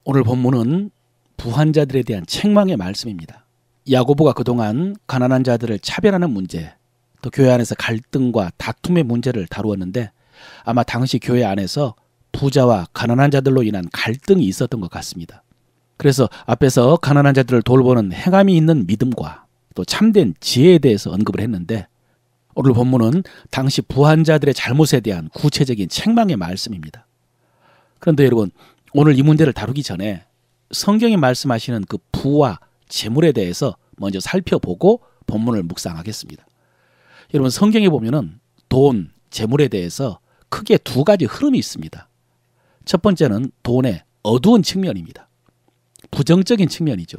오늘 본문은 부한자들에 대한 책망의 말씀입니다. 야고보가 그동안 가난한 자들을 차별하는 문제, 또 교회 안에서 갈등과 다툼의 문제를 다루었는데 아마 당시 교회 안에서 부자와 가난한 자들로 인한 갈등이 있었던 것 같습니다. 그래서 앞에서 가난한 자들을 돌보는 행함이 있는 믿음과 또 참된 지혜에 대해서 언급을 했는데 오늘 본문은 당시 부한자들의 잘못에 대한 구체적인 책망의 말씀입니다. 그런데 여러분, 오늘 이 문제를 다루기 전에 성경이 말씀하시는 그 부와 재물에 대해서 먼저 살펴보고 본문을 묵상하겠습니다. 여러분, 성경에 보면은 돈, 재물에 대해서 크게 두 가지 흐름이 있습니다. 첫 번째는 돈의 어두운 측면입니다. 부정적인 측면이죠.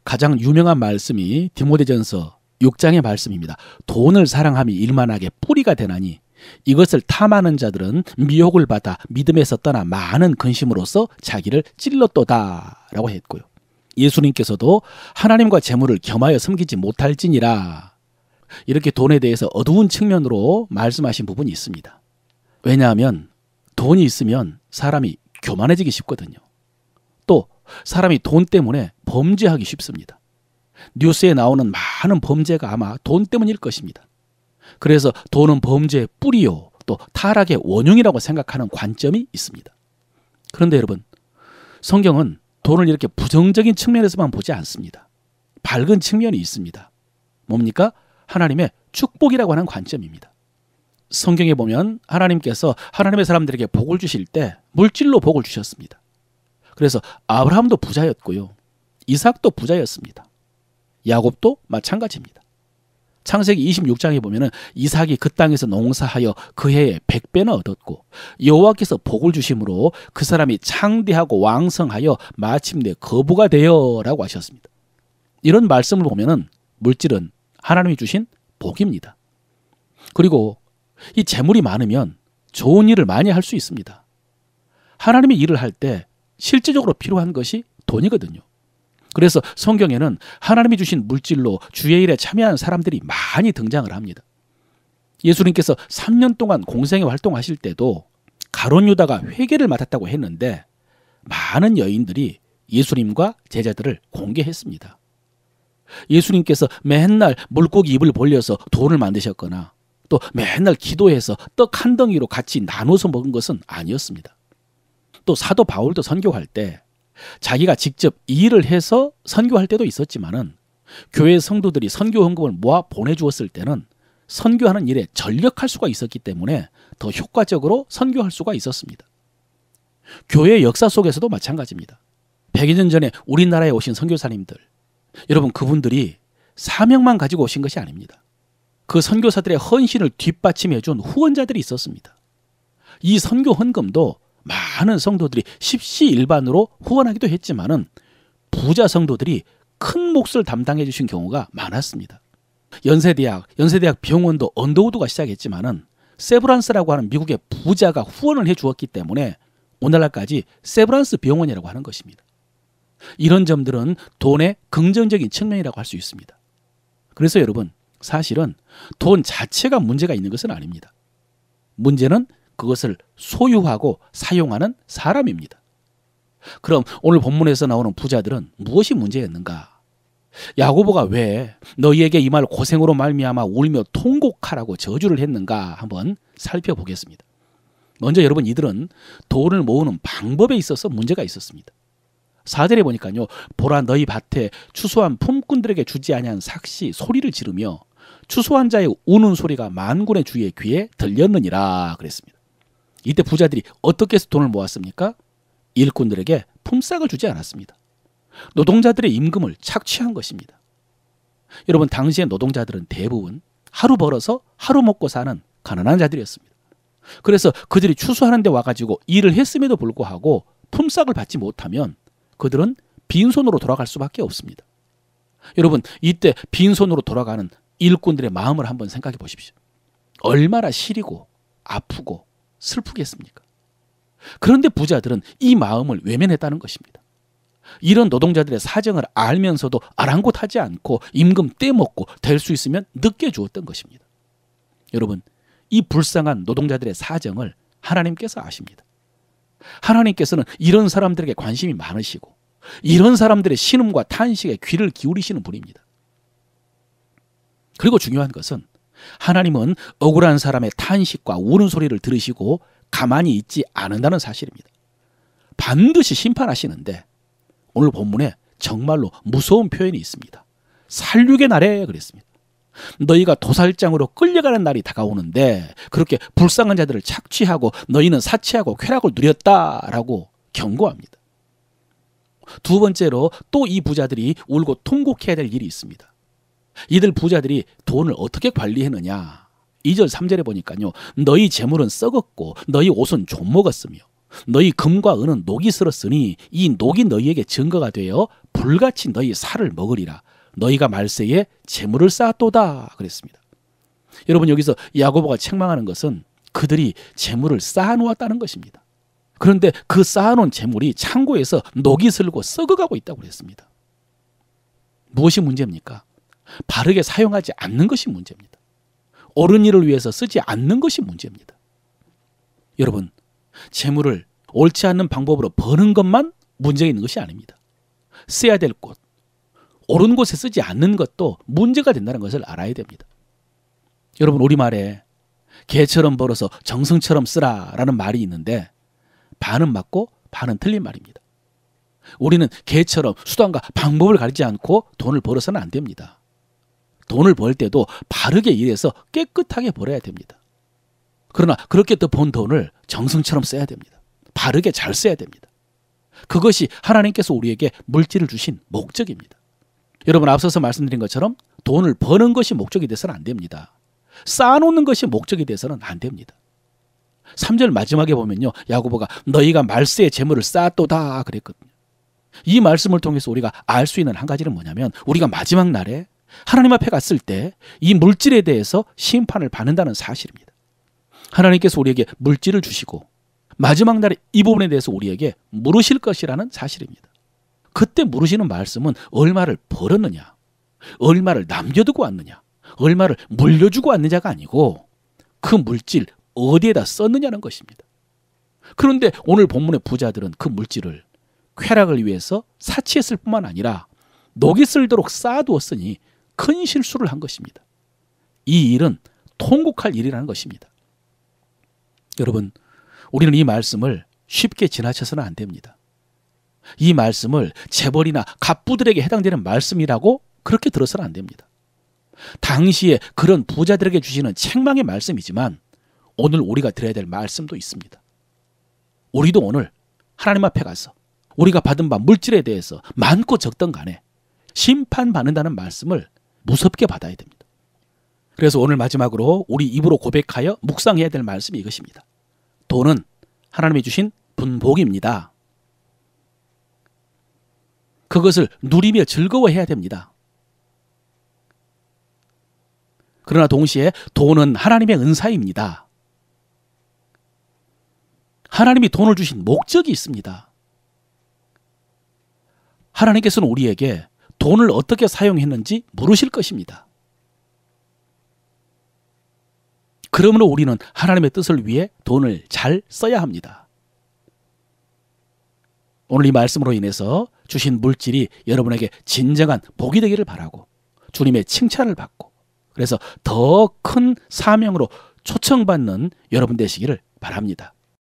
가장 유명한 말씀이 디모데전서 6장의 말씀입니다. 돈을 사랑함이 일만하게 뿌리가 되나니 이것을 탐하는 자들은 미혹을 받아 믿음에서 떠나 많은 근심으로써 자기를 찔렀도다 라고 했고요. 예수님께서도 하나님과 재물을 겸하여 섬기지 못할지니라, 이렇게 돈에 대해서 어두운 측면으로 말씀하신 부분이 있습니다. 왜냐하면 돈이 있으면 사람이 교만해지기 쉽거든요. 또 사람이 돈 때문에 범죄하기 쉽습니다. 뉴스에 나오는 많은 범죄가 아마 돈 때문일 것입니다. 그래서 돈은 범죄의 뿌리요, 또 타락의 원흉이라고 생각하는 관점이 있습니다. 그런데 여러분, 성경은 돈을 이렇게 부정적인 측면에서만 보지 않습니다. 밝은 측면이 있습니다. 뭡니까? 하나님의 축복이라고 하는 관점입니다. 성경에 보면 하나님께서 하나님의 사람들에게 복을 주실 때 물질로 복을 주셨습니다. 그래서 아브라함도 부자였고요, 이삭도 부자였습니다. 야곱도 마찬가지입니다. 창세기 26장에 보면 이삭이 그 땅에서 농사하여 그 해에 100배나 얻었고 여호와께서 복을 주심으로 그 사람이 창대하고 왕성하여 마침내 거부가 되어 라고 하셨습니다. 이런 말씀을 보면 물질은 하나님이 주신 복입니다. 그리고 이 재물이 많으면 좋은 일을 많이 할 수 있습니다. 하나님의 일을 할 때 실제적으로 필요한 것이 돈이거든요. 그래서 성경에는 하나님이 주신 물질로 주의 일에 참여한 사람들이 많이 등장을 합니다. 예수님께서 3년 동안 공생애 활동하실 때도 가룟 유다가 회계를 맡았다고 했는데 많은 여인들이 예수님과 제자들을 공개했습니다. 예수님께서 맨날 물고기 입을 벌려서 돈을 만드셨거나 또 맨날 기도해서 떡 한 덩이로 같이 나눠서 먹은 것은 아니었습니다. 또 사도 바울도 선교할 때 자기가 직접 일을 해서 선교할 때도 있었지만은 교회 성도들이 선교 헌금을 모아 보내주었을 때는 선교하는 일에 전력할 수가 있었기 때문에 더 효과적으로 선교할 수가 있었습니다. 교회 역사 속에서도 마찬가지입니다. 100여 년 전에 우리나라에 오신 선교사님들, 여러분, 그분들이 사명만 가지고 오신 것이 아닙니다. 그 선교사들의 헌신을 뒷받침해 준 후원자들이 있었습니다. 이 선교 헌금도 많은 성도들이 십시일반으로 후원하기도 했지만은 부자 성도들이 큰 몫을 담당해 주신 경우가 많았습니다. 연세대학 병원도 언더우드가 시작했지만은 세브란스라고 하는 미국의 부자가 후원을 해 주었기 때문에 오늘날까지 세브란스 병원이라고 하는 것입니다. 이런 점들은 돈의 긍정적인 측면이라고 할 수 있습니다. 그래서 여러분, 사실은 돈 자체가 문제가 있는 것은 아닙니다. 문제는 그것을 소유하고 사용하는 사람입니다. 그럼 오늘 본문에서 나오는 부자들은 무엇이 문제였는가? 야고보가 왜 너희에게 이 말 고생으로 말미암아 울며 통곡하라고 저주를 했는가 한번 살펴보겠습니다. 먼저 여러분, 이들은 돈을 모으는 방법에 있어서 문제가 있었습니다. 4절에 보니까요, 보라 너희 밭에 추수한 품꾼들에게 주지 아니한 삭시 소리를 지르며 추수한 자의 우는 소리가 만군의 주의 귀에 들렸느니라 그랬습니다. 이때 부자들이 어떻게 해서 돈을 모았습니까? 일꾼들에게 품삯을 주지 않았습니다. 노동자들의 임금을 착취한 것입니다. 여러분, 당시의 노동자들은 대부분 하루 벌어서 하루 먹고 사는 가난한 자들이었습니다. 그래서 그들이 추수하는 데 와가지고 일을 했음에도 불구하고 품삯을 받지 못하면 그들은 빈손으로 돌아갈 수밖에 없습니다. 여러분, 이때 빈손으로 돌아가는 일꾼들의 마음을 한번 생각해 보십시오. 얼마나 시리고 아프고 슬프겠습니까? 그런데 부자들은 이 마음을 외면했다는 것입니다. 이런 노동자들의 사정을 알면서도 아랑곳하지 않고 임금 떼먹고 될 수 있으면 늦게 주었던 것입니다. 여러분, 이 불쌍한 노동자들의 사정을 하나님께서 아십니다. 하나님께서는 이런 사람들에게 관심이 많으시고 이런 사람들의 신음과 탄식에 귀를 기울이시는 분입니다. 그리고 중요한 것은 하나님은 억울한 사람의 탄식과 우는 소리를 들으시고 가만히 있지 않는다는 사실입니다. 반드시 심판하시는데 오늘 본문에 정말로 무서운 표현이 있습니다. 살육의 날에 그랬습니다. 너희가 도살장으로 끌려가는 날이 다가오는데 그렇게 불쌍한 자들을 착취하고 너희는 사치하고 쾌락을 누렸다라고 경고합니다. 두 번째로 또 이 부자들이 울고 통곡해야 될 일이 있습니다. 이들 부자들이 돈을 어떻게 관리했느냐. 2절 3절에 보니까요. 너희 재물은 썩었고 너희 옷은 좀먹었으며 너희 금과 은은 녹이 슬었으니 이 녹이 너희에게 증거가 되어 불같이 너희 살을 먹으리라. 너희가 말세에 재물을 쌓았도다 그랬습니다. 여러분 여기서 야고보가 책망하는 것은 그들이 재물을 쌓아놓았다는 것입니다. 그런데 그 쌓아놓은 재물이 창고에서 녹이 슬고 썩어가고 있다고 그랬습니다. 무엇이 문제입니까? 바르게 사용하지 않는 것이 문제입니다. 옳은 일을 위해서 쓰지 않는 것이 문제입니다. 여러분, 재물을 옳지 않는 방법으로 버는 것만 문제가 있는 것이 아닙니다. 써야 될 곳, 옳은 곳에 쓰지 않는 것도 문제가 된다는 것을 알아야 됩니다. 여러분, 우리말에 개처럼 벌어서 정승처럼 쓰라라는 말이 있는데 반은 맞고 반은 틀린 말입니다. 우리는 개처럼 수단과 방법을 가리지 않고 돈을 벌어서는 안 됩니다. 돈을 벌 때도 바르게 일해서 깨끗하게 벌어야 됩니다. 그러나 그렇게 또 번 돈을 정승처럼 써야 됩니다. 바르게 잘 써야 됩니다. 그것이 하나님께서 우리에게 물질을 주신 목적입니다. 여러분 앞서서 말씀드린 것처럼 돈을 버는 것이 목적이 돼서는 안 됩니다. 쌓아놓는 것이 목적이 돼서는 안 됩니다. 3절 마지막에 보면요. 야고보가 너희가 말세의 재물을 쌓았도다 그랬거든요. 이 말씀을 통해서 우리가 알 수 있는 한 가지는 뭐냐면 우리가 마지막 날에 하나님 앞에 갔을 때 이 물질에 대해서 심판을 받는다는 사실입니다. 하나님께서 우리에게 물질을 주시고 마지막 날에 이 부분에 대해서 우리에게 물으실 것이라는 사실입니다. 그때 물으시는 말씀은 얼마를 벌었느냐, 얼마를 남겨두고 왔느냐, 얼마를 물려주고 왔느냐가 아니고 그 물질 어디에다 썼느냐는 것입니다. 그런데 오늘 본문의 부자들은 그 물질을 쾌락을 위해서 사치했을 뿐만 아니라 녹이 슬도록 쌓아두었으니 큰 실수를 한 것입니다. 이 일은 통곡할 일이라는 것입니다. 여러분, 우리는 이 말씀을 쉽게 지나쳐서는 안 됩니다. 이 말씀을 재벌이나 갑부들에게 해당되는 말씀이라고 그렇게 들어서는 안 됩니다. 당시에 그런 부자들에게 주시는 책망의 말씀이지만 오늘 우리가 들어야 될 말씀도 있습니다. 우리도 오늘 하나님 앞에 가서 우리가 받은 바 물질에 대해서 많고 적던 간에 심판받는다는 말씀을 무섭게 받아야 됩니다. 그래서 오늘 마지막으로 우리 입으로 고백하여 묵상해야 될 말씀이 이것입니다. 돈은 하나님이 주신 분복입니다. 그것을 누리며 즐거워해야 됩니다. 그러나 동시에 돈은 하나님의 은사입니다. 하나님이 돈을 주신 목적이 있습니다. 하나님께서는 우리에게 돈을 어떻게 사용했는지 물으실 것입니다. 그러므로 우리는 하나님의 뜻을 위해 돈을 잘 써야 합니다. 오늘 이 말씀으로 인해서 주신 물질이 여러분에게 진정한 복이 되기를 바라고 주님의 칭찬을 받고 그래서 더 큰 사명으로 초청받는 여러분 되시기를 바랍니다.